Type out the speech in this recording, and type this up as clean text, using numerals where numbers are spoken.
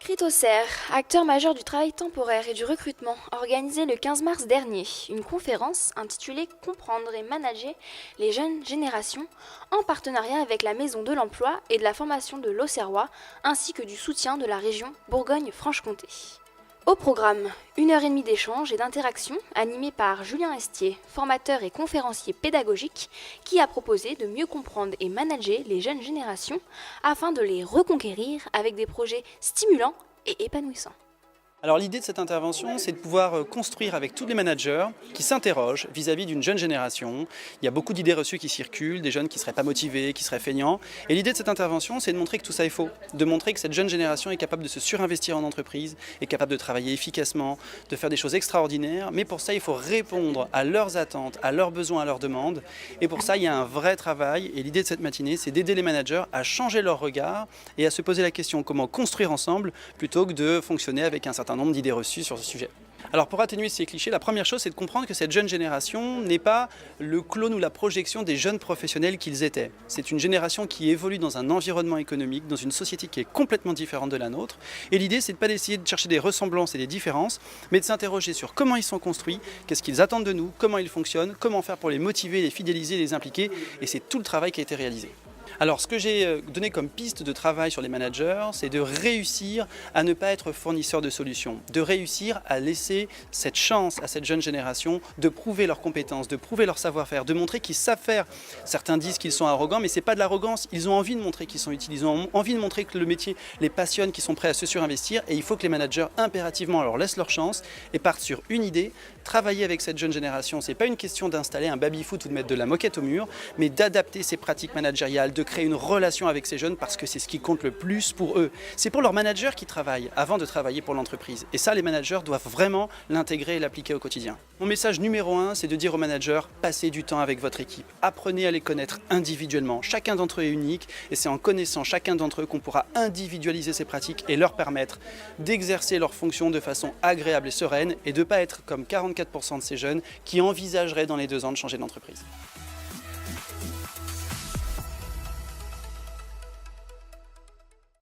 Critocère, acteur majeur du travail temporaire et du recrutement, a organisé le 15 mars dernier une conférence intitulée Comprendre et manager les jeunes générations en partenariat avec la Maison de l'Emploi et de la formation de l'Auxerrois ainsi que du soutien de la région Bourgogne-Franche-Comté. Au programme, 1 heure et demie d'échange et d'interaction animée par Julien Estier, formateur et conférencier pédagogique, qui a proposé de mieux comprendre et manager les jeunes générations afin de les reconquérir avec des projets stimulants et épanouissants. Alors l'idée de cette intervention, c'est de pouvoir construire avec tous les managers qui s'interrogent vis-à-vis d'une jeune génération. Il y a beaucoup d'idées reçues qui circulent, des jeunes qui ne seraient pas motivés, qui seraient feignants. Et l'idée de cette intervention, c'est de montrer que tout ça est faux, de montrer que cette jeune génération est capable de se surinvestir en entreprise, est capable de travailler efficacement, de faire des choses extraordinaires. Mais pour ça, il faut répondre à leurs attentes, à leurs besoins, à leurs demandes. Et pour ça, il y a un vrai travail. Et l'idée de cette matinée, c'est d'aider les managers à changer leur regard et à se poser la question comment construire ensemble plutôt que de fonctionner avec un certain nombre d'idées reçues sur ce sujet. Alors pour atténuer ces clichés, la première chose c'est de comprendre que cette jeune génération n'est pas le clone ou la projection des jeunes professionnels qu'ils étaient. C'est une génération qui évolue dans un environnement économique, dans une société qui est complètement différente de la nôtre. Et l'idée c'est de pas d'essayer de chercher des ressemblances et des différences, mais de s'interroger sur comment ils sont construits, qu'est-ce qu'ils attendent de nous, comment ils fonctionnent, comment faire pour les motiver, les fidéliser, les impliquer. Et c'est tout le travail qui a été réalisé. Alors ce que j'ai donné comme piste de travail sur les managers, c'est de réussir à ne pas être fournisseur de solutions, de réussir à laisser cette chance à cette jeune génération de prouver leurs compétences, de prouver leur savoir-faire, de montrer qu'ils savent faire. Certains disent qu'ils sont arrogants, mais ce n'est pas de l'arrogance, ils ont envie de montrer qu'ils sont utiles, ils ont envie de montrer que le métier les passionne, qu'ils sont prêts à se surinvestir et il faut que les managers impérativement leur laissent leur chance et partent sur une idée. Travailler avec cette jeune génération, ce n'est pas une question d'installer un baby-foot ou de mettre de la moquette au mur, mais d'adapter ses pratiques managériales, de créer une relation avec ces jeunes parce que c'est ce qui compte le plus pour eux. C'est pour leurs managers qui travaillent avant de travailler pour l'entreprise. Et ça, les managers doivent vraiment l'intégrer et l'appliquer au quotidien. Mon message numéro 1, c'est de dire aux managers, passez du temps avec votre équipe. Apprenez à les connaître individuellement. Chacun d'entre eux est unique et c'est en connaissant chacun d'entre eux qu'on pourra individualiser ces pratiques et leur permettre d'exercer leurs fonctions de façon agréable et sereine et de ne pas être comme 44% de ces jeunes qui envisageraient dans les 2 ans de changer d'entreprise.